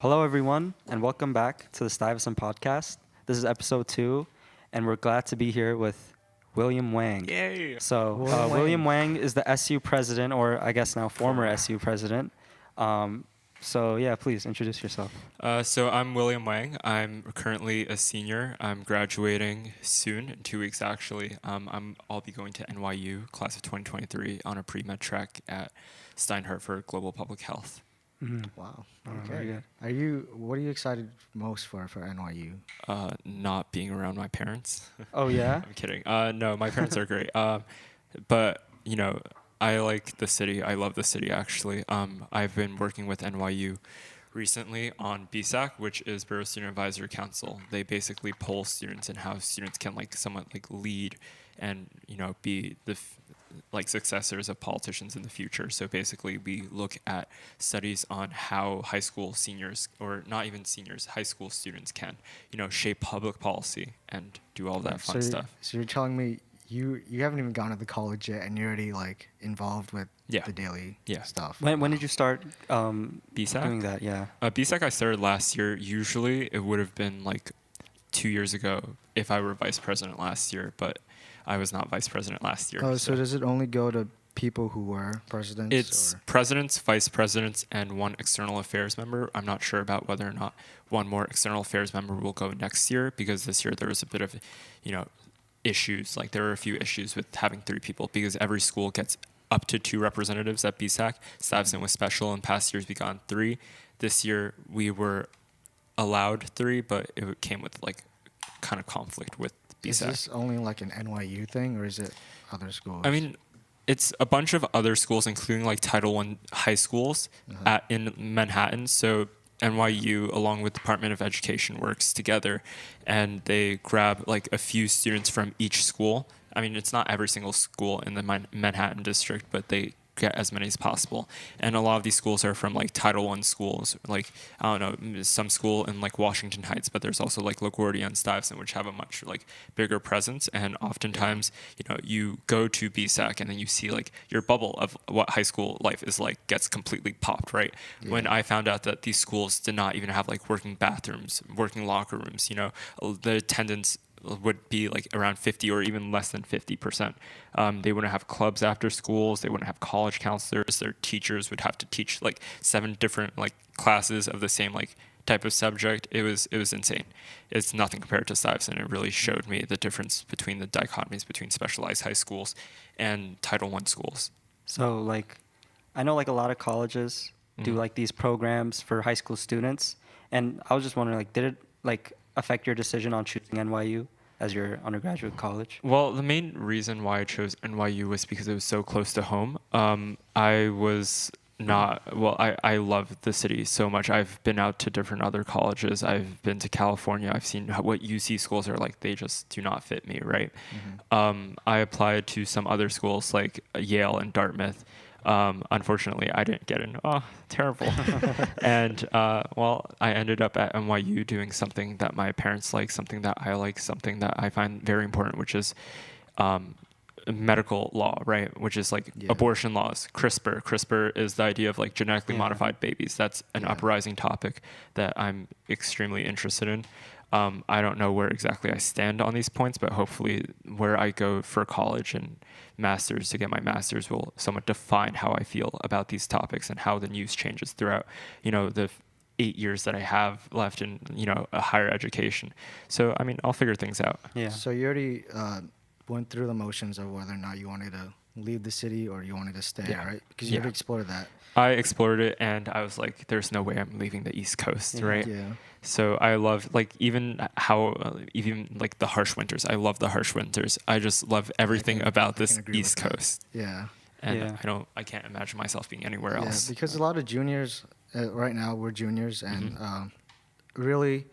Hello, everyone, and welcome back to the Stuyvesant Podcast. This is episode 2, and we're glad to be here with William Wang. Yay! William Wang is the SU president, or I guess now former SU president. Please introduce yourself. So I'm William Wang. I'm currently a senior. I'm graduating soon, in 2 weeks actually. I'll be going to NYU, class of 2023, on a pre-med track at Steinhardt for Global Public Health. Wow. Very Okay. good. What are you excited most for NYU? Not being around my parents. Oh, yeah? I'm kidding. No, my parents are great. But I like the city. I love the city actually. I've been working with NYU recently on BSAC, which is Bureau Student Advisory Council. They basically poll students and how students can somewhat lead and be the successors of politicians in the future. So basically we look at studies on how high school seniors, or not even seniors, high school students can shape public policy and do all that fun stuff. So you're telling me you haven't even gone to the college yet, and you're already involved with the daily stuff. When did you start BSAC? doing that? Yeah. BSAC I started last year. Usually it would have been 2 years ago if I were vice president last year, but I was not vice president last year. Oh, so does it only go to people who were presidents? It's presidents, vice presidents, and one external affairs member. I'm not sure about whether or not one more external affairs member will go next year, because this year there was a bit of, issues. There were a few issues with having 3 people, because every school gets up to 2 representatives at BSAC. Stuyvesant was special. In past years we got 3. This year we were allowed 3, but it came with kind of conflict with BSAC. Is this only an NYU thing, or is it other schools? I mean, it's a bunch of other schools, including Title I high schools in Manhattan. So NYU, along with Department of Education, works together, and they grab a few students from each school. I mean, it's not every single school in the Manhattan district, but they get as many as possible. And a lot of these schools are from Title I schools, I don't know, some school in Washington Heights, but there's also LaGuardia and Stuyvesant, which have a much bigger presence. And oftentimes, you go to BSAC and then you see your bubble of what high school life is gets completely popped, right? Yeah. When I found out that these schools did not even have working bathrooms, working locker rooms, the attendance would be around 50 or even less than 50%. They wouldn't have clubs after schools. They wouldn't have college counselors. Their teachers would have to teach 7 different classes of the same type of subject. It was insane. It's nothing compared to Stuyvesant. It really showed me the difference between the dichotomies between specialized high schools and Title I schools. So I know a lot of colleges do these programs for high school students, and I was just wondering did it affect your decision on choosing NYU as your undergraduate college? Well, the main reason why I chose NYU was because it was so close to home. I love the city so much. I've been out to different other colleges. I've been to California. I've seen what UC schools are like. They just do not fit me, right? I applied to some other schools like Yale and Dartmouth. Unfortunately, I didn't get in. Oh, terrible. And, I ended up at NYU doing something that my parents like, something that I like, something that I find very important, which is medical law, right? Which is abortion laws, CRISPR. CRISPR is the idea of genetically modified babies. That's an uprising topic that I'm extremely interested in. I don't know where exactly I stand on these points, but hopefully where I go for college and master's to get my master's will somewhat define how I feel about these topics and how the news changes throughout, the 8 years that I have left in, a higher education. So, I mean, I'll figure things out. Yeah. So you already went through the motions of whether or not you wanted to leave the city or you wanted to stay, right? Because you already explored that. I explored it, and I was like, there's no way I'm leaving the East Coast, right? Yeah. So I love even the harsh winters. I love the harsh winters. I just love everything about this East Coast. Yeah. And I can't imagine myself being anywhere else. Yeah, because a lot of juniors right now, we're juniors, and really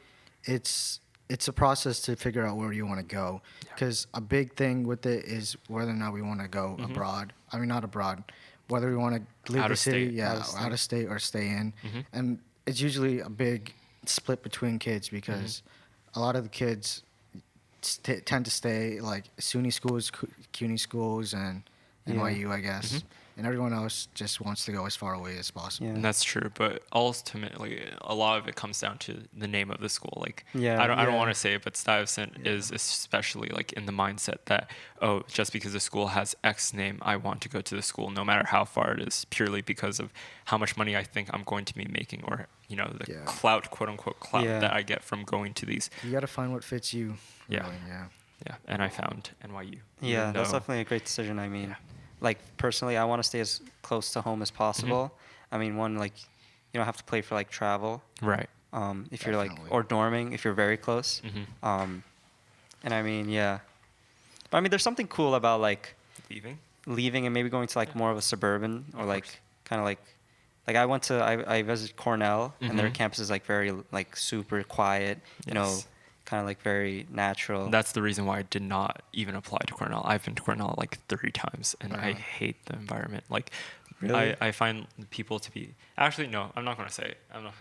it's a process to figure out where you want to go. Because a big thing with it is whether or not we want to go abroad. I mean, not abroad. Whether we want to leave the city, out of state, or stay in. And it's usually a big split between kids, because a lot of the kids tend to stay SUNY schools, CUNY schools, and NYU, I guess. and everyone else just wants to go as far away as possible. Yeah. And that's true, but ultimately, a lot of it comes down to the name of the school. Like, Yeah, I don't yeah. want to say it, but Stuyvesant is especially like in the mindset that, oh, just because the school has X name, I want to go to the school, no matter how far it is, purely because of how much money I think I'm going to be making, or the Yeah. clout, quote unquote clout, Yeah. that I get from going to these. You got to find what fits you. Yeah. Really, yeah. Yeah, and I found NYU. Yeah, even that's though- definitely a great decision. I mean, Yeah. like personally, I want to stay as close to home as possible. I mean, one, like you don't have to pay for like travel. Right. If you're like, Definitely. or dorming if you're very close. Mhm. And I mean, yeah. But I mean, there's something cool about like Leaving. leaving and maybe going to like more of a suburban or Of like course. kind of like I visited Cornell and their Mhm. campus is like very like super quiet, you know, Yes. kind of like very natural. That's the reason why I did not even apply to Cornell. I've been to Cornell like 3 times, and I Wow. hate the environment. Like, Really? I find people to be. Actually, no, I'm not going to say it. I'm not.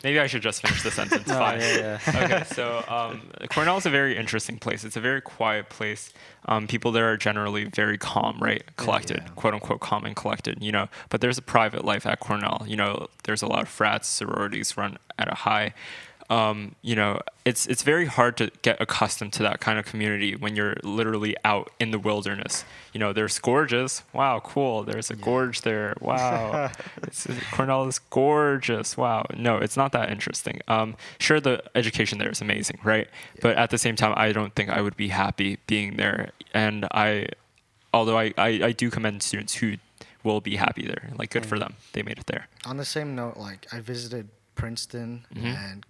Maybe I should just finish the sentence. No, Fine. yeah. Okay, so Cornell is a very interesting place. It's a very quiet place. People there are generally very calm, right? Collected, Yeah. quote unquote, calm and collected. But there's a private life at Cornell. There's a lot of frats, sororities run at a high. It's very hard to get accustomed to that kind of community when you're literally out in the wilderness. There's gorges. Wow, cool. There's a gorge there. Wow. Cornell is gorgeous. Wow. No, it's not that interesting. Sure, the education there is amazing, right? But at the same time, I don't think I would be happy being there. And although I do commend students who will be happy there. Like, good for them. They made it there. On the same note, like I visited Princeton Mhm. and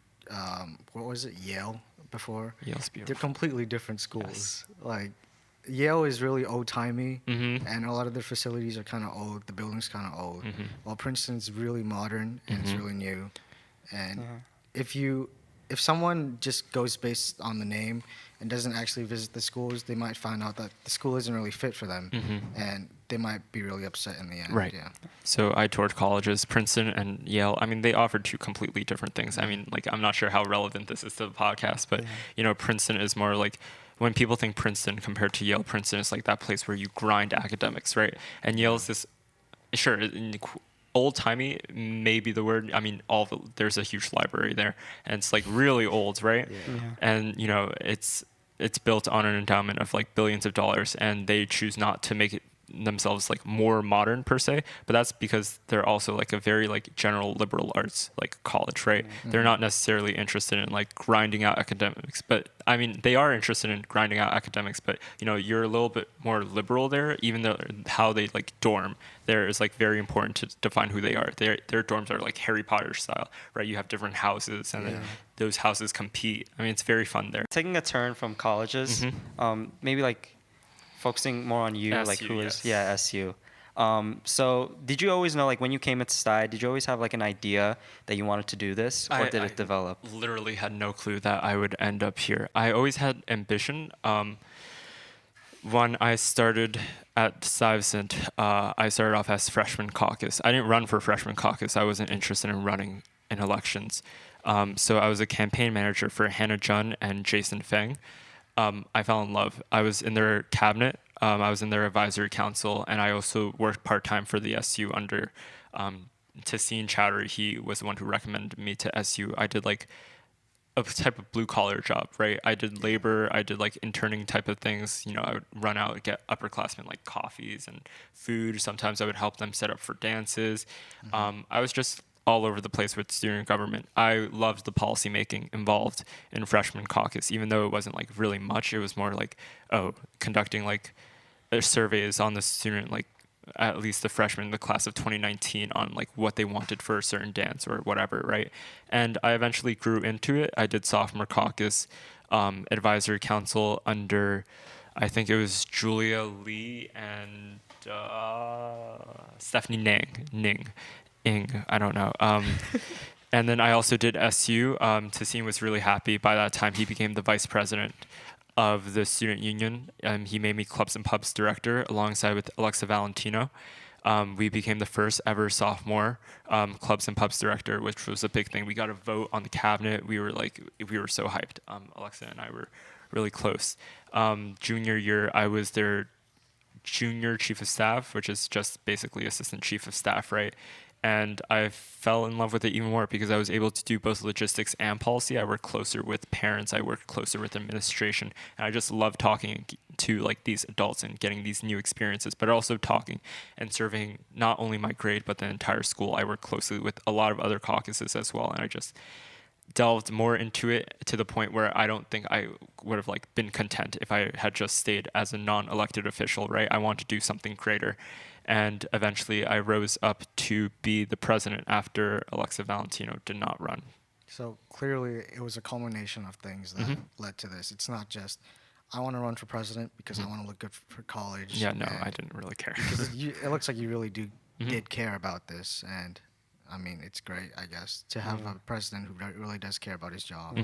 what was it, Yale before. Yale's They're beautiful. completely different schools. Like Yale is really old timey, Mhm. and a lot of their facilities are kind of old. The building's kind of old, Mhm. while Princeton's really modern and it's Mhm. really new. And Uh-huh. if someone just goes based on the name and doesn't actually visit the schools, they might find out that the school isn't really fit for them, Mhm. and they might be really upset in the end. Right. Yeah. So I toured colleges, Princeton and Yale. I mean, they offered 2 completely different things. I mean, like, I'm not sure how relevant this is to the podcast, but, Princeton is more like, when people think Princeton compared to Yale, Princeton is like that place where you grind academics, right? And Yale's this, sure, old timey may be the word. I mean, there's a huge library there, and it's like really old, right? Yeah. And it's built on an endowment of like billions of dollars, and they choose not to make it themselves like more modern per se, but that's because they're also like a very like general liberal arts like college, right? They're not necessarily interested in like grinding out academics, but I mean they are interested in grinding out academics, but you're a little bit more liberal there, even though how they like dorm there is like very important to define who they are. Their dorms are like Harry Potter style, right? You have different houses, and then those houses compete. I mean, it's very fun there. Taking a turn from colleges, maybe like focusing more on you, like SU, who is yes. SU. So did you always know, like when you came into Stuyvesant, did you always have like an idea that you wanted to do this, or did it develop? Literally had no clue that I would end up here. I always had ambition. When I started at Stuyvesant, I started off as freshman caucus. I didn't run for freshman caucus. I wasn't interested in running in elections. So I was a campaign manager for Hannah Jun and Jason Feng. I fell in love. I was in their cabinet. I was in their advisory council, and I also worked part-time for the SU under Tassine Chowdhury. He was the one who recommended me to SU. I did like a type of blue-collar job, right? I did labor. I did like interning type of things. I would run out, get upperclassmen like coffees and food. Sometimes I would help them set up for dances. I was just all over the place with student government. I loved the policy making involved in freshman caucus, even though it wasn't like really much. It was more like, conducting like surveys on the student, like at least the freshmen in the class of 2019 on like what they wanted for a certain dance or whatever, right? And I eventually grew into it. I did sophomore caucus, advisory council under, I think it was Julia Lee and Stephanie Ning, I don't know. And then I also did SU. Tassine was really happy. By that time, he became the vice president of the student union. He made me clubs and pubs director alongside with Alexa Valentino. We became the first ever sophomore clubs and pubs director, which was a big thing. We got a vote on the cabinet. We were so hyped. Alexa and I were really close. Junior year, I was their junior chief of staff, which is just basically assistant chief of staff, right? And I fell in love with it even more because I was able to do both logistics and policy. I worked closer with parents. I worked closer with administration. And I just love talking to like these adults and getting these new experiences, but also talking and serving not only my grade, but the entire school. I worked closely with a lot of other caucuses as well. And I just delved more into it to the point where I don't think I would have like been content if I had just stayed as a non-elected official, right? I want to do something greater. And eventually I rose up to be the president after Alexa Valentino did not run. So clearly it was a culmination of things that led to this. It's not just, I want to run for president because I want to look good for college. Yeah, no, I didn't really care. It looks like you really did care about this. And I mean, it's great, I guess, to have a president who really does care about his job.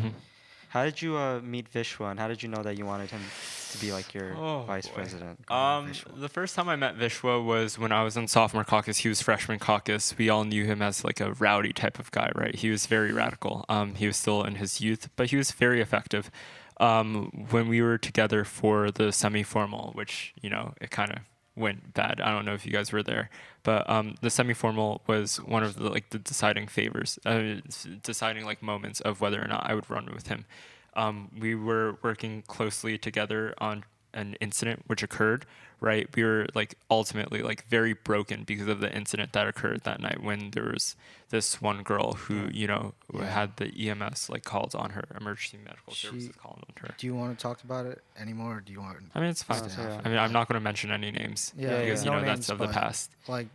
How did you meet Vishwa, and how did you know that you wanted him to be like your vice president? The first time I met Vishwa was when I was in sophomore caucus. He was freshman caucus. We all knew him as like a rowdy type of guy, right? He was very radical. He was still in his youth, but he was very effective. When we were together for the semi-formal, which, you know, it kind of went bad. I don't know if you guys were there, but the semi-formal was one of the like the deciding favors, deciding like moments of whether or not I would run with him. We were working closely together on an incident which occurred, right? We were like ultimately like very broken because of the incident that occurred that night when there was this one girl who, you know, had the EMS like called on her, emergency medical services called on her. Do you want to talk about it anymore, or do you want? I mean, it's fine. I mean, I'm not going to mention any names because you know that's of the past. Like,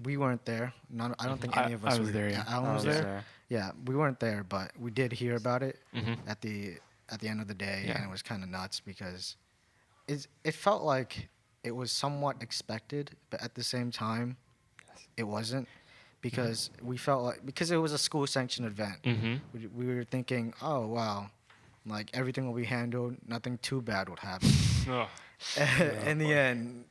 we weren't there. I don't think any of us I was there. Yeah, Alan was there. Yeah, we weren't there, but we did hear about it at the end of the day, and it was kind of nuts because it felt like it was somewhat expected, but at the same time, it wasn't, because we felt like, because it was a school sanctioned event, we were thinking, oh wow, like everything will be handled, nothing too bad would happen. In the end,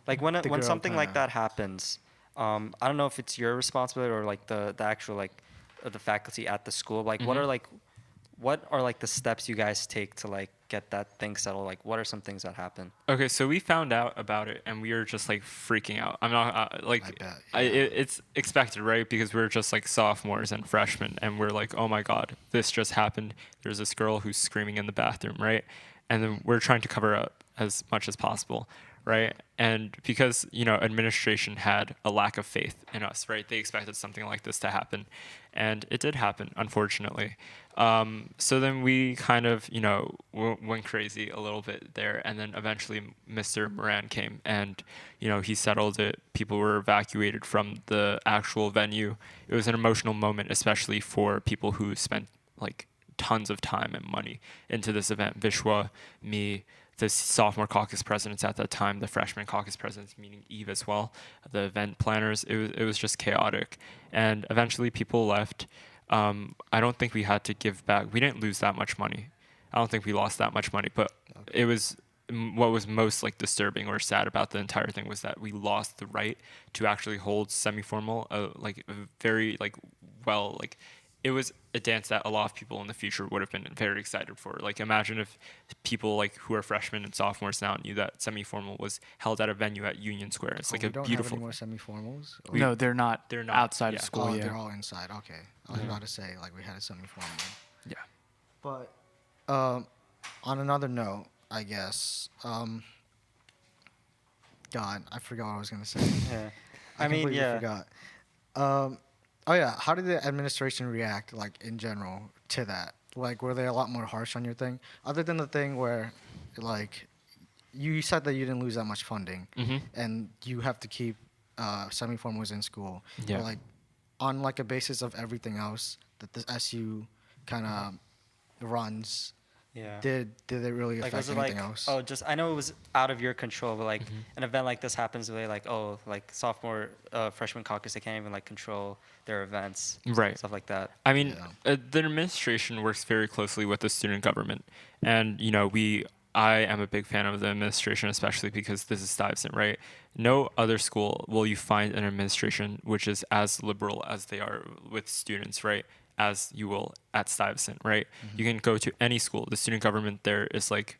like when something like that happens, I don't know if it's your responsibility or like the actual like the faculty at the school. Like what are like the steps you guys take to like get that thing settled? Like what are some things that happen? Okay, so we found out about it and we were just like freaking out. I'm not it's expected, right? Because we're just like sophomores and freshmen, and we're like, oh my God, this just happened. There's this girl who's screaming in the bathroom, right? And then we're trying to cover up as much as possible, right? And because, you know, administration had a lack of faith in us, right? They expected something like this to happen. And it did happen, unfortunately. So then we kind of, you know, went crazy a little bit there. And then eventually Mr. Moran came and, you know, he settled it. People were evacuated from the actual venue. It was an emotional moment, especially for people who spent like tons of time and money into this event. Vishwa, me, the sophomore caucus presidents at that time, the freshman caucus presidents, meaning Eve as well, the event planners. It was just chaotic. And eventually people left. I don't think we had to give back. We didn't lose that much money. I don't think we lost that much money, but it was what was most like disturbing or sad about the entire thing was that we lost the right to actually hold semi-formal, like very like well, like it was a dance that a lot of people in the future would have been very excited for. Like imagine if people like who are freshmen and sophomores now knew that semi-formal was held at a venue at Union Square. It's like a beautiful. We don't have any more semi-formals? No, they're not. They're not outside of school. They're all inside. Okay, I was about to say like we had a semi-formal. Yeah. But on another note, I guess. God, I forgot what I was gonna say. Yeah. I completely forgot. Oh yeah, how did the administration react, like in general, to that? Like, were they a lot more harsh on your thing, other than the thing where, like, you said that you didn't lose that much funding, and you have to keep semi-formals in school. Yeah. But, like, on like a basis of everything else that the SU kind of runs. Yeah. Did it really like, affect was it anything like, else? oh, just I know it was out of your control, but like an event like this happens where like, oh, like sophomore, freshman caucus, they can't even like control their events, right? Stuff like that. I mean, the administration works very closely with the student government, and you know, I am a big fan of the administration, especially because this is Stuyvesant, right? No other school will you find an administration which is as liberal as they are with students, right? As you will at Stuyvesant, right? You can go to any school. The student government there is like,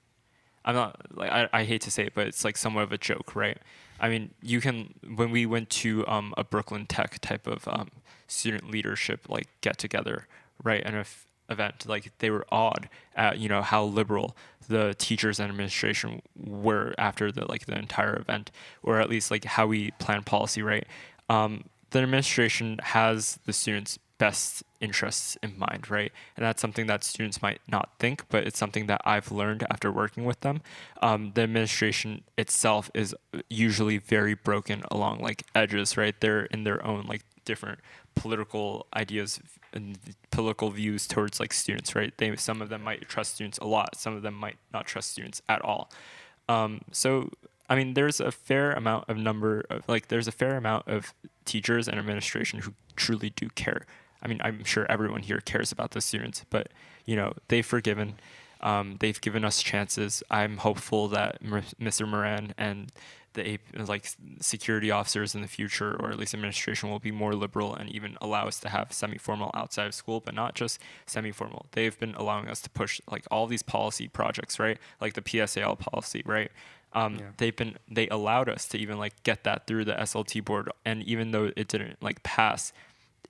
I'm not like I hate to say it, but it's like somewhat of a joke, right? I mean, when we went to a Brooklyn Tech type of student leadership like get together, right? And if event, like they were awed at how liberal the teachers and administration were after the entire event, or at least like how we plan policy, right? The administration has the students' best interests in mind, right? And that's something that students might not think, but it's something that I've learned after working with them. The administration itself is usually very broken along like edges, right? They're in their own like different political ideas and political views towards like students, right? Some of them might trust students a lot, some of them might not trust students at all. So I mean, there's a fair amount of teachers and administration who truly do care. I mean, I'm sure everyone here cares about the students, but they've forgiven. They've given us chances. I'm hopeful that Mr. Moran and the security officers in the future, or at least administration, will be more liberal and even allow us to have semi-formal outside of school, but not just semi-formal. They've been allowing us to push like all these policy projects, right? Like the PSAL policy, right? They allowed us to even like get that through the SLT board, and even though it didn't like pass,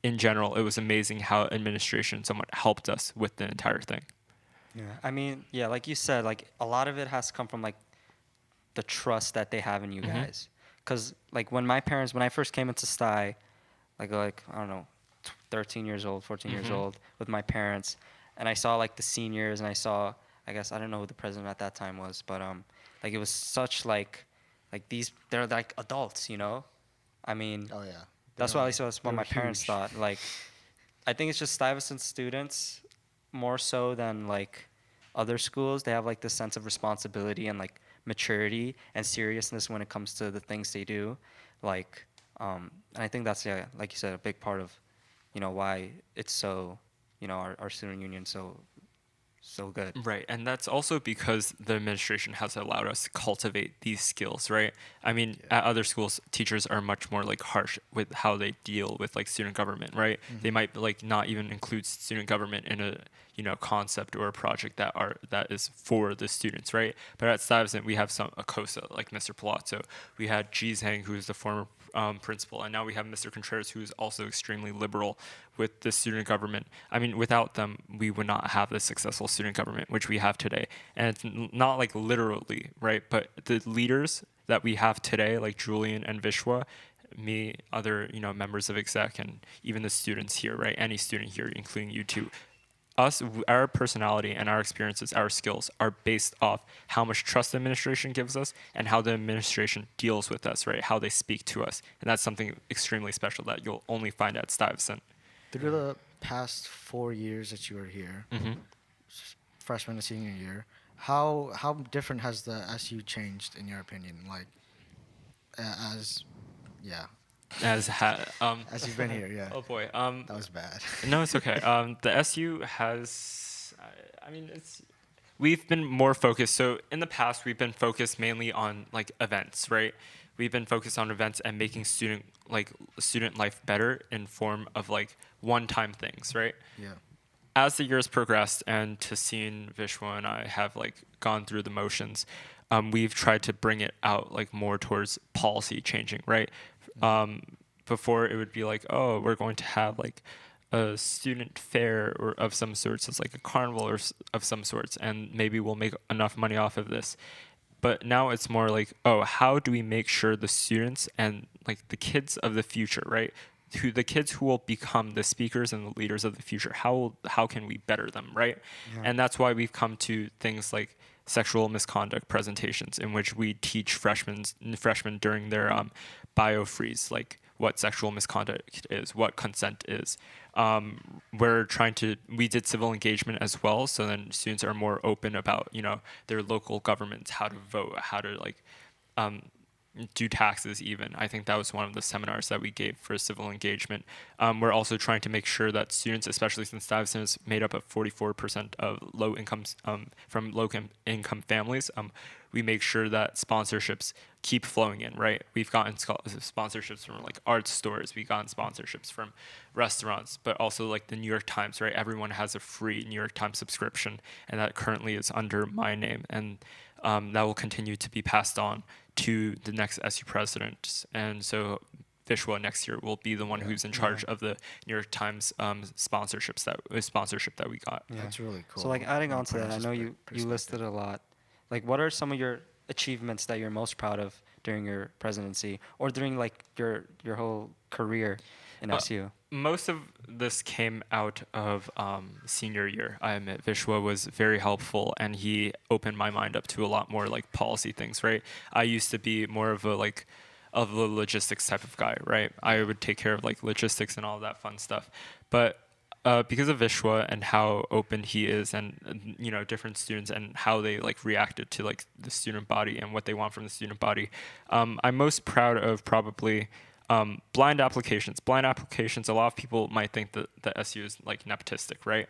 in general, it was amazing how administration somewhat helped us with the entire thing. Yeah, I mean, yeah, like you said, like a lot of it has come from like the trust that they have in you guys. Because like when I first came into Sty, like I don't know, 13 years old, 14 years old, with my parents, and I saw like the seniors, and I saw, I guess I don't know who the president at that time was, but like it was such like they're like adults, I mean, Oh yeah. that's what that's what they my were parents huge. thought. Like, I think it's just Stuyvesant students more so than like other schools. They have like this sense of responsibility and like maturity and seriousness when it comes to the things they do. Like, and I think that's, yeah, like you said, a big part of, why it's so, our student union so good. Right, and that's also because the administration has allowed us to cultivate these skills, right? I mean, at other schools, teachers are much more like harsh with how they deal with like student government, right? They might like not even include student government in a concept or a project that is for the students, right? But at Stuyvesant, we have a COSA like Mr. Palazzo. We had Jizhang, who's the former principal, and now we have Mr. Contreras, who is also extremely liberal with the student government. I mean, without them, we would not have the successful student government which we have today. And it's not like literally, right? But the leaders that we have today, like Julian and Vishwa, me, other members of exec, and even the students here, right? Any student here, including you too. Our personality and our experiences, our skills are based off how much trust the administration gives us and how the administration deals with us, right? How they speak to us. And that's something extremely special that you'll only find at Stuyvesant. Through the past 4 years that you were here, freshman and senior year, how different has the SU changed in your opinion? Like, as you've been here, yeah. Oh boy. That was bad. No, it's okay. The SU has, we've been more focused. So in the past, we've been focused mainly on like events, right? We've been focused on events and making student life better in form of like one-time things, right? Yeah. As the years progressed, and Tassine, Vishwa, and I have like gone through the motions, we've tried to bring it out like more towards policy changing, right? Before it would be like, oh, we're going to have like a student fair or of some sorts. It's like a carnival or of some sorts, and maybe we'll make enough money off of this. But now it's more like, oh, how do we make sure the students and like the kids of the future, right? The kids who will become the speakers and the leaders of the future, how can we better them, right? Yeah. And that's why we've come to things like sexual misconduct presentations, in which we teach freshmen during their bio freeze, like what sexual misconduct is, what consent is. We did civil engagement as well, so then students are more open about their local governments, how to vote, how to do taxes even. I think that was one of the seminars that we gave for civil engagement. We're also trying to make sure that students, especially since Stuyvesant is made up of 44% of low incomes from low income families, we make sure that sponsorships keep flowing in, right? We've gotten sponsorships from like art stores, we've gotten sponsorships from restaurants, but also like the New York Times, right? Everyone has a free New York Times subscription, and that currently is under my name. And that will continue to be passed on to the next SU president. And so Vishwa next year will be the one who's in charge of the New York Times sponsorship that we got. Yeah. That's really cool. So like adding When on to put that, I into know you perspective. listed a lot. Like, what are some of your achievements that you're most proud of during your presidency or during like your whole career in SU? Most of this came out of senior year. I admit Vishwa was very helpful, and he opened my mind up to a lot more like policy things. Right, I used to be more of a logistics type of guy. Right, I would take care of like logistics and all that fun stuff, but because of Vishwa and how open he is, and different students and how they like reacted to like the student body and what they want from the student body, I'm most proud of probably blind applications. Blind applications. A lot of people might think that the SU is like nepotistic, right?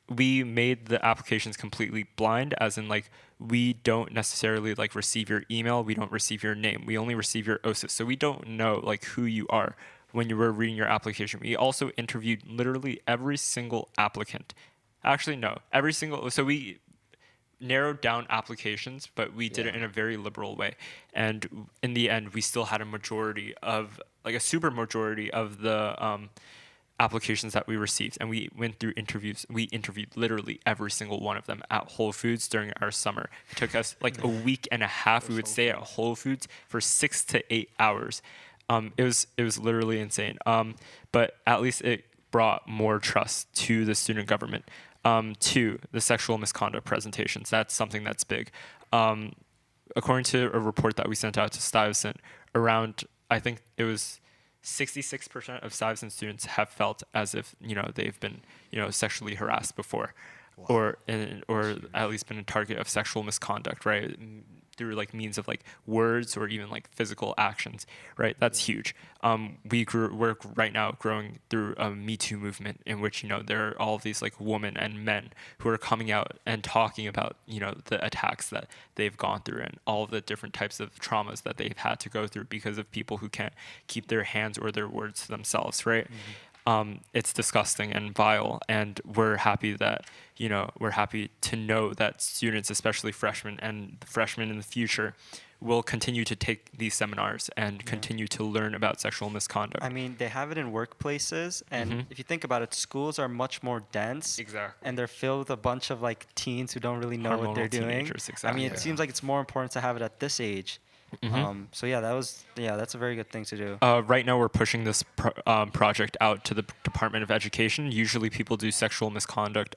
We made the applications completely blind, as in like we don't necessarily like receive your email, we don't receive your name, we only receive your OSIS, so we don't know like who you are when you were reading your application. We also interviewed literally every single applicant. Actually, no, every single. So we narrowed down applications, but we did it in a very liberal way. And in the end, we still had a majority of, like a super majority of the applications that we received. And we went through interviews. We interviewed literally every single one of them at Whole Foods during our summer. It took us like a week and a half. We would stay at Whole Foods for 6 to 8 hours. It was literally insane. But at least it brought more trust to the student government. To the sexual misconduct presentations, that's something that's big. According to a report that we sent out to Stuyvesant, around, I think it was 66% of Stuyvesant students have felt as if they've been sexually harassed before, or at least been a target of sexual misconduct, right? Through like means of like words or even like physical actions, right? That's huge. We're right now growing through a Me Too movement in which there are all of these like women and men who are coming out and talking about the attacks that they've gone through and all of the different types of traumas that they've had to go through because of people who can't keep their hands or their words to themselves, right? It's disgusting and vile, and we're happy to know that students, especially freshmen and freshmen in the future, will continue to take these seminars and continue to learn about sexual misconduct. I mean, they have it in workplaces, and if you think about it, schools are much more dense. Exactly. And they're filled with a bunch of like teens who don't really know what they're Hormonal doing. teenagers, I exactly. mean, it seems like it's more important to have it at this age. So that's a very good thing to do. Right now, we're pushing this project out to the Department of Education. Usually, people do sexual misconduct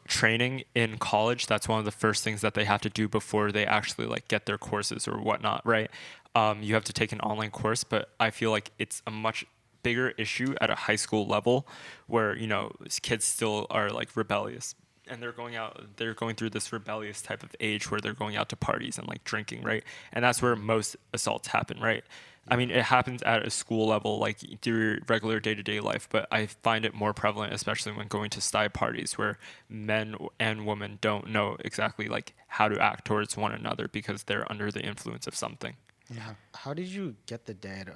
training in college. That's one of the first things that they have to do before they actually like get their courses or whatnot, right? You have to take an online course, but I feel like it's a much bigger issue at a high school level where kids still are like rebellious. And they're going through this rebellious type of age where they're going out to parties and like drinking, right? And that's where most assaults happen, right? I mean, it happens at a school level, like through your regular day-to-day life, but I find it more prevalent, especially when going to Sty parties where men and women don't know exactly like how to act towards one another because they're under the influence of something. Yeah. How did you get the data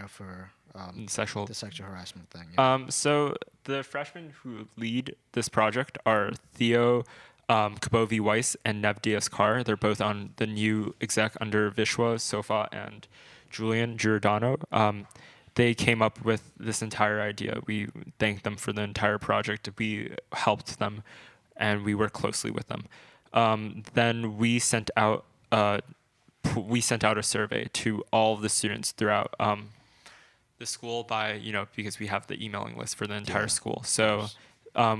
for the sexual harassment thing? Yeah. So the freshmen who lead this project are Theo Kabovi Weiss and Nev Diaz-Carr. They're both on the new exec under Vishwa, Sofa, and Julian Giordano. They came up with this entire idea. We thanked them for the entire project. We helped them, and we worked closely with them. Then we sent out a survey to all of the students throughout the school because we have the emailing list for the entire school. So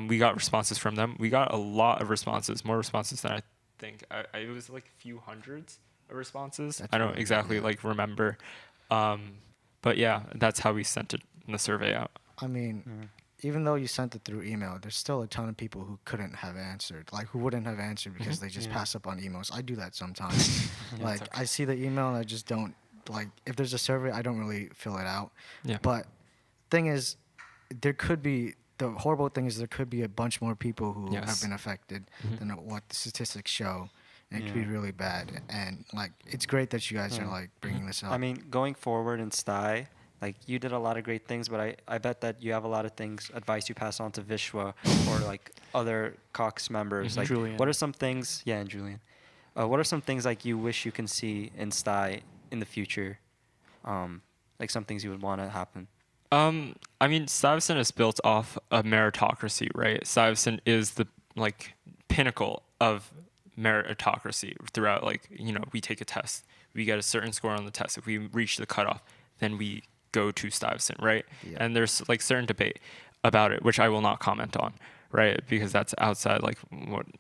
we got responses from them. We got a lot of responses, more responses than I think. It was like a few hundreds of responses. I don't exactly remember. But yeah, that's how we sent the survey out. I mean, even though you sent it through email, there's still a ton of people who couldn't have answered, who wouldn't have answered because they just pass up on emails. I do that sometimes. I see the email and I just don't, if there's a survey, I don't really fill it out. Yeah. But thing is, the horrible thing is there could be a bunch more people who have been affected than what the statistics show. And it could be really bad. And it's great that you guys are bringing this up. I mean, going forward in Sty, like you did a lot of great things, but I bet that you have a lot of advice you pass on to Vishwa or like other Cox members. Like, Julian. what are some things? Yeah, and Julian. What are some things like you wish you can see in Sty in the future? Like some things you would want to happen. I mean, Stuyvesant is built off a meritocracy, right? Stuyvesant is the like pinnacle of meritocracy throughout. Like, you know, we take a test, we get a certain score on the test. If we reach the cutoff, then we go to Stuyvesant, right? Yeah. And there's like certain debate about it, which I will not comment on, right? Because that's outside. Like,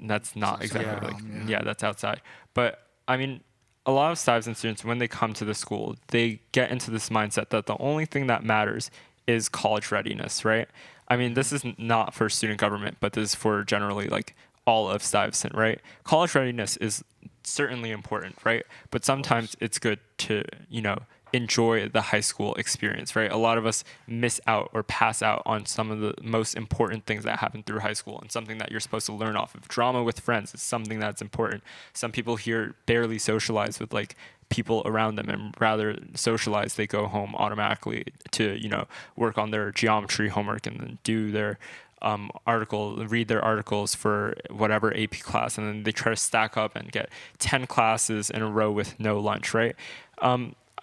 that's not It's outside exactly the like realm, yeah, that's outside. But I mean, a lot of Stuyvesant students, when they come to the school, they get into this mindset that the only thing that matters is college readiness, right? I mean, this is not for student government, but this is for generally like all of Stuyvesant, right? College readiness is certainly important, right? But sometimes it's good to, you know, enjoy the high school experience, right? A lot of us miss out or pass out on some of the most important things that happen through high school and something that you're supposed to learn off of. Drama with friends is something that's important. Some people here barely socialize with like people around them, and rather socialize, they go home automatically to, you know, work on their geometry homework and then do their read their articles for whatever AP class, and then they try to stack up and get 10 classes in a row with no lunch, right?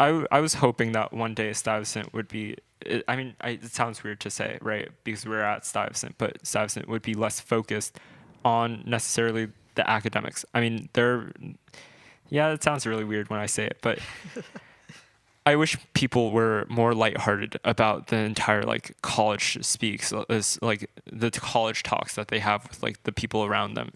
I was hoping that one day Stuyvesant would be, it sounds weird to say, right? Because we're at Stuyvesant, but Stuyvesant would be less focused on necessarily the academics. I mean, it sounds really weird when I say it, but I wish people were more lighthearted about the entire like college speaks, like the college talks that they have with like the people around them.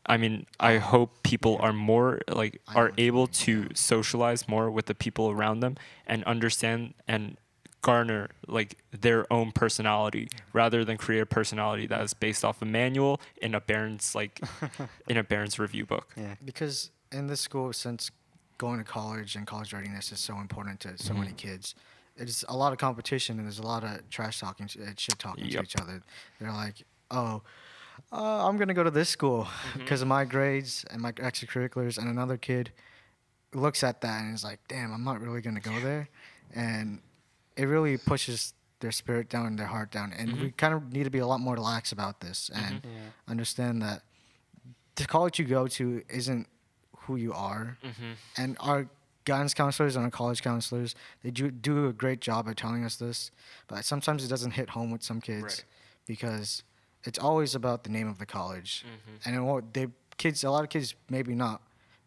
I mean, I hope people are more like are able to socialize more with the people around them and understand and garner like their own personality rather than create a personality that is based off a manual in a Barron's review book. Yeah. Because in this school, since going to college and college readiness is so important to so many kids, it's a lot of competition and there's a lot of trash talking, shit talking to each other. They're like, I'm going to go to this school because of my grades and my extracurriculars. And another kid looks at that and is like, damn, I'm not really going to go there. And it really pushes their spirit down and their heart down. And we kind of need to be a lot more lax about this and understand that the college you go to isn't who you are. And our guidance counselors and our college counselors, they do a great job at telling us this. But sometimes it doesn't hit home with some kids because it's always about the name of the college, and a lot of kids maybe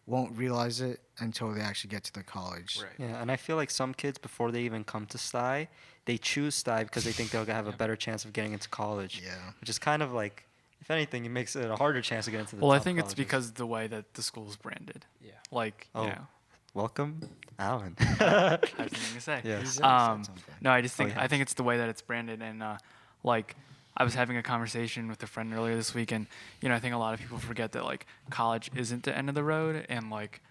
won't realize it until they actually get to the college. Right. Yeah, and I feel like some kids before they even come to Sty, they choose Sty because they think they'll have a better chance of getting into college. Yeah. Which is kind of like, if anything, it makes it a harder chance to get into the Well, I top think it's colleges. because the way that the school's branded. Yeah. Like, Oh. you know. Welcome, Alan. I have something to say. Yeah. He's said something. No, I just think yeah. I think it's the way that it's branded, and like I was having a conversation with a friend earlier this week, and you know I think a lot of people forget that like college isn't the end of the road, and like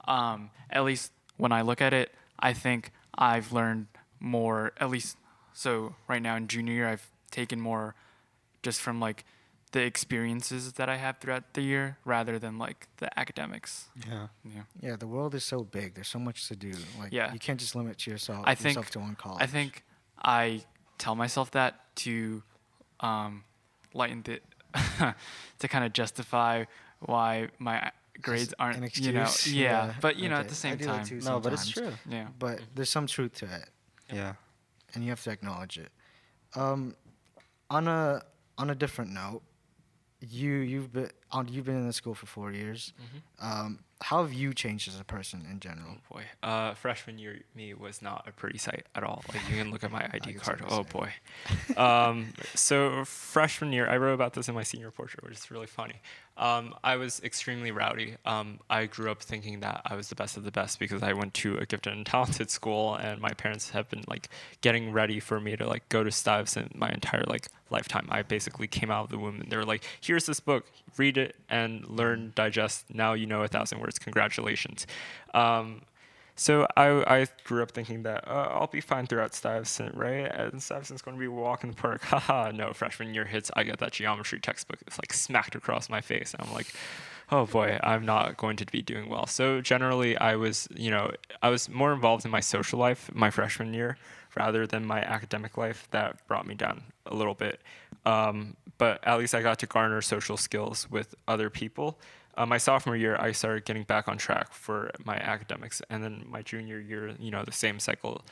at least when I look at it, I think I've learned more. At least so right now in junior year, I've taken more just from like the experiences that I have throughout the year rather than like the academics. Yeah. Yeah, the world is so big. There's so much to do. Like, Yeah. you can't just limit yourself to one college. I think I tell myself that to lighten the to kind of justify why my grades aren't, an you know, excuse. yeah. But you know, Okay. at the same I do that time, too No, but it's sometimes. true. yeah. But there's some truth to it, Yeah. and you have to acknowledge it. On a different note, you've been in the school for 4 years. How have you changed as a person in general? Oh boy, freshman year me was not a pretty sight at all. Like you can look at my ID can card. see the Oh same. boy. So freshman year, I wrote about this in my senior portrait, which is really funny. I was extremely rowdy. I grew up thinking that I was the best of the best because I went to a gifted and talented school, and my parents have been like getting ready for me to like go to Stuyvesant my entire like lifetime. I basically came out of the womb, and they were like, "Here's this book, read it and learn, digest. Now you know 1,000 words. Congratulations." So I grew up thinking that I'll be fine throughout Stuyvesant, right? And Stuyvesant's going to be a walk in the park. Haha, no, freshman year hits, I get that geometry textbook. It's like smacked across my face. And I'm like, oh boy, I'm not going to be doing well. So generally, I was more involved in my social life my freshman year rather than my academic life. That brought me down a little bit. But at least I got to garner social skills with other people. My sophomore year, I started getting back on track for my academics, and then my junior year, the same cycle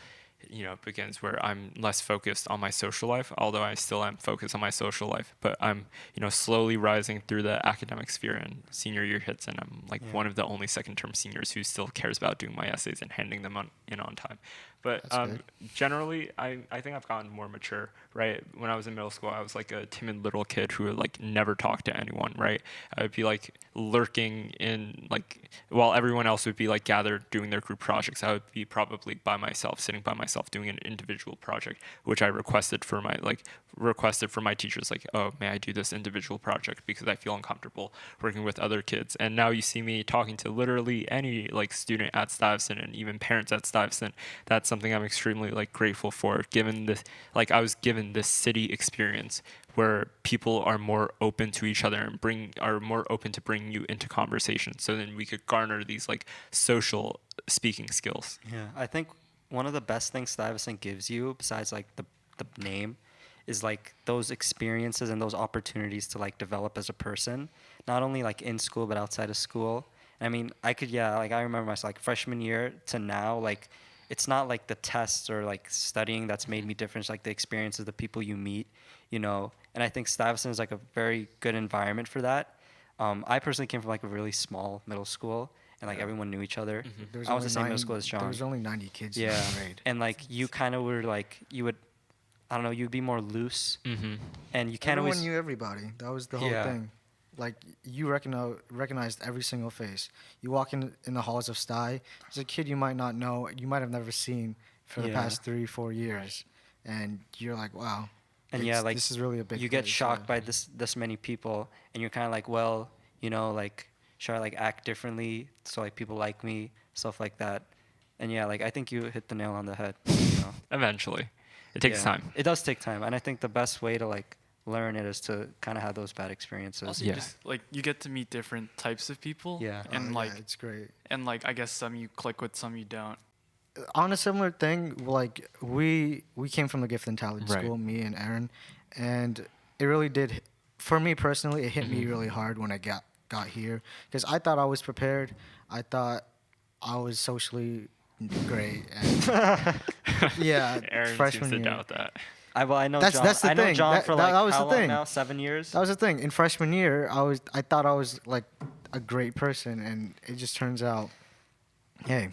begins where I'm less focused on my social life, although I still am focused on my social life, but I'm, slowly rising through the academic sphere, and senior year hits, and I'm like one of the only second term seniors who still cares about doing my essays and handing them on time. But generally, I think I've gotten more mature, right? When I was in middle school, I was like a timid little kid who would like never talk to anyone, right? I would be like lurking in while everyone else would be like gathered doing their group projects, I would be probably by myself, sitting by myself doing an individual project, which I requested for my teachers, like, oh, may I do this individual project because I feel uncomfortable working with other kids. And now you see me talking to literally any like student at Stuyvesant and even parents at Stuyvesant. That's something I'm extremely like grateful for, given this, like I was given this city experience where people are more open to each other and are more open to bringing you into conversation. So then we could garner these like social speaking skills. Yeah, I think one of the best things Stuyvesant gives you, besides like the name, is like those experiences and those opportunities to like develop as a person, not only like in school but outside of school. I mean, I remember myself like freshman year to now, like it's not like the tests or like studying that's made me different. It's like the experiences, the people you meet, and I think Stuyvesant is like a very good environment for that. I personally came from like a really small middle school, and like everyone knew each other. I was the same middle school as John. There was only 90 kids in Yeah, the grade. and like you kind of were like you'd be more loose, and you can't Everyone always knew everybody. That was the whole thing. Like you recognized every single face. You walk in the halls of Sty, there's a kid you might not know, you might have never seen for the past 3-4 years, and you're like, wow. And like this is really a big. You get shocked by this many people, and you're kind of like, well, like should I like act differently so like people like me, stuff like that. And like I think you hit the nail on the head. Eventually, it takes time. It does take time, and I think the best way to like learn it is to kind of have those bad experiences. Also, you get to meet different types of people. Yeah. And it's great. And like I guess some you click with, some you don't. On a similar thing, like we came from the gifted and talented school, me and Aaron, and it really did, for me personally, it hit me really hard when I got here, because I thought I was prepared. I thought I was socially great, and Aaron freshman seems to year. doubt that. I know That's John. the I know thing. John for like that was how the long thing. now? 7 years. That was the thing. In freshman year, I thought I was like a great person, and it just turns out, hey.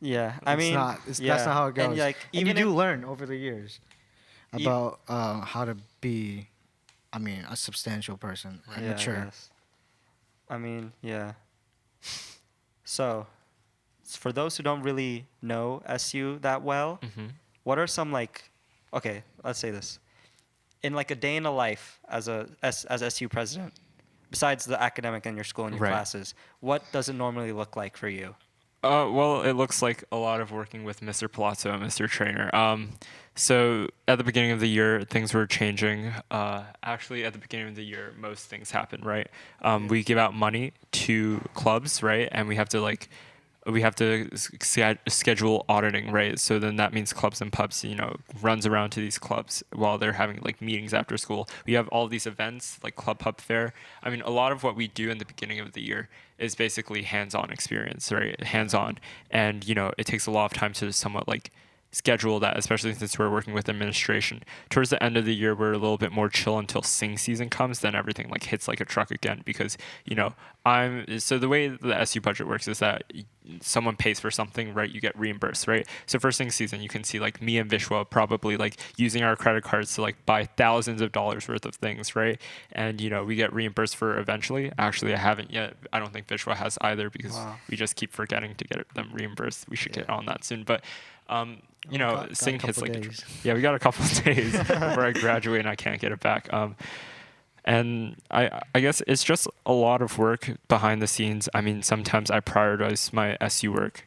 Yeah, I mean, that's not how it goes. And like, and you do learn over the years about how to be, a substantial person and mature. I mean, yeah. So, for those who don't really know SU that well, what are some okay, let's say this. In like a day in a life as SU president, besides the academic in your school and your classes, what does it normally look like for you? Well, it looks like a lot of working with Mr. Palazzo and Mr. Trainer. So at the beginning of the year, things were changing. Actually, at the beginning of the year, most things happen, right? We give out money to clubs, right? And we have to schedule auditing, right? So then that means clubs and pubs, runs around to these clubs while they're having like meetings after school. We have all these events like Club Pub Fair. I mean, a lot of what we do in the beginning of the year is basically hands-on experience, right? Hands-on. And, it takes a lot of time to somewhat like schedule that, especially since we're working with administration. Towards the end of the year, we're a little bit more chill until sing season comes. Then everything like hits like a truck again, because so the way the SU budget works is that someone pays for something, right? You get reimbursed, right? So for sing season, you can see like me and Vishwa probably like using our credit cards to like buy thousands of dollars worth of things, right? And we get reimbursed for eventually. Actually, I haven't yet. I don't think Vishwa has either, because we just keep forgetting to get them reimbursed. We should get on that soon, but. Sing hits like we got a couple of days before I graduate and I can't get it back. And I guess it's just a lot of work behind the scenes. I mean, sometimes I prioritize my SU work,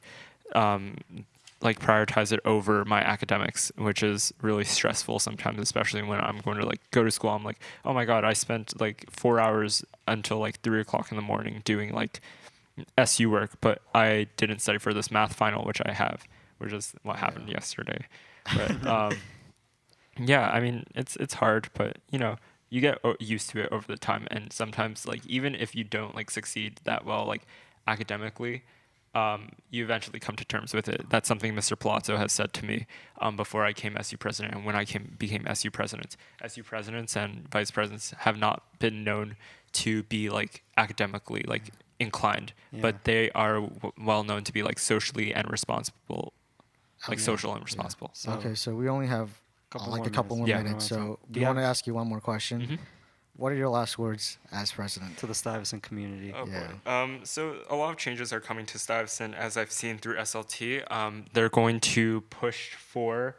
prioritize it over my academics, which is really stressful sometimes, especially when I'm going to like go to school. I'm like, oh my God, I spent like 4 hours until like 3 o'clock in the morning doing like SU work, but I didn't study for this math final, which I have, which is what happened yesterday. But yeah, I mean, it's hard, but you know, you get used to it over the time, and sometimes like even if you don't like succeed that well like academically, you eventually come to terms with it. That's something Mr. Palazzo has said to me before I came SU president, and when I became SU president. SU presidents and vice presidents have not been known to be like academically like inclined, but they are well known to be like socially and responsible, like social and responsible. So, okay, so we only have a couple more minutes. So I want to ask you one more question. Mm-hmm. What are your last words as president? To the Stuyvesant community. Oh, boy. So a lot of changes are coming to Stuyvesant, as I've seen through SLT. They're going to push for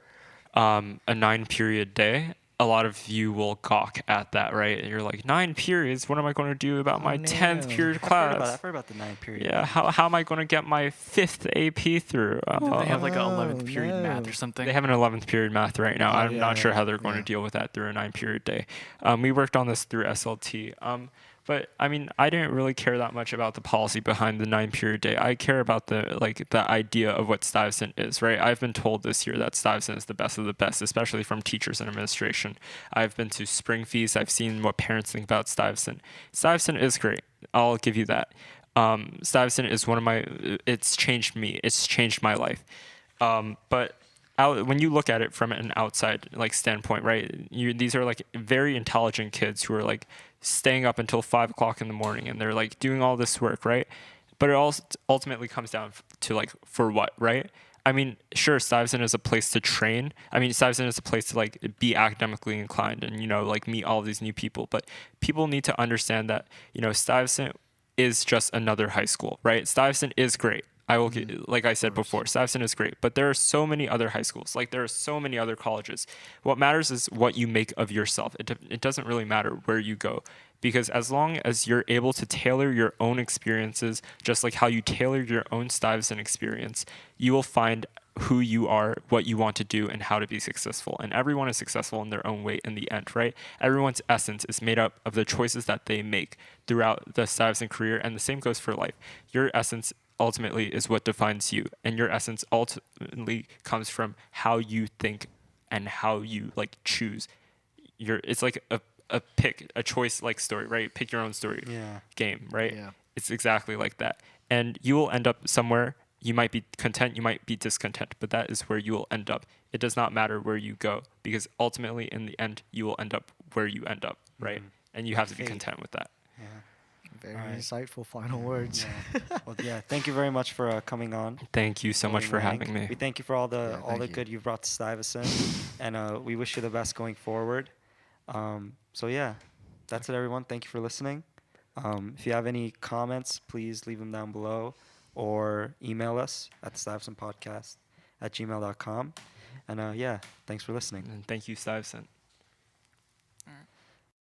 a 9-period day. A lot of you will gawk at that, right? You're like, 9 periods? What am I going to do about my 10th period class? I've heard about the 9 period. Yeah, how am I going to get my 5th AP through? They have like an 11th period math or something. They have an 11th period math right now. I'm not sure how they're going to deal with that through a 9-period day. We worked on this through SLT. But I mean, I didn't really care that much about the policy behind the 9-period day. I care about the idea of what Stuyvesant is, right? I've been told this year that Stuyvesant is the best of the best, especially from teachers and administration. I've been to spring feasts. I've seen what parents think about Stuyvesant. Stuyvesant is great. I'll give you that. Stuyvesant is it's changed me. It's changed my life. But when you look at it from an outside like standpoint, right? These are like very intelligent kids who are like staying up until 5 o'clock in the morning, and they're like doing all this work, right? But it also ultimately comes down to like, for what, right? I mean, sure, Stuyvesant is a place to train. I mean, Stuyvesant is a place to like be academically inclined and, you know, like meet all these new people. But people need to understand that, you know, Stuyvesant is just another high school, right? Stuyvesant is great. I will get, like I said before, Stuyvesant is great, but there are so many other high schools. Like there are so many other colleges. What matters is what you make of yourself. It doesn't really matter where you go, because as long as you're able to tailor your own experiences, just like how you tailored your own Stuyvesant experience, you will find who you are, what you want to do, and how to be successful. And everyone is successful in their own way in the end, right? Everyone's essence is made up of the choices that they make throughout the Stuyvesant career, and the same goes for life. Your essence ultimately is what defines you, and your essence ultimately comes from how you think and how you like choose. It's like a choice like story, right? Pick your own story game, right? Yeah. It's exactly like that. And you will end up somewhere. You might be content, you might be discontent, but that is where you will end up. It does not matter where you go, because ultimately in the end you will end up where you end up, right? And you have to be content with that. Yeah. Very insightful final words. Yeah. Well, thank you very much for coming on. Thank you so much for having me. We thank you for all the good you've brought to Stuyvesant, and we wish you the best going forward. So that's it, everyone. Thank you for listening. If you have any comments, please leave them down below, or email us at Stuyvesant Podcast at gmail.com. And thanks for listening. And thank you, Stuyvesant.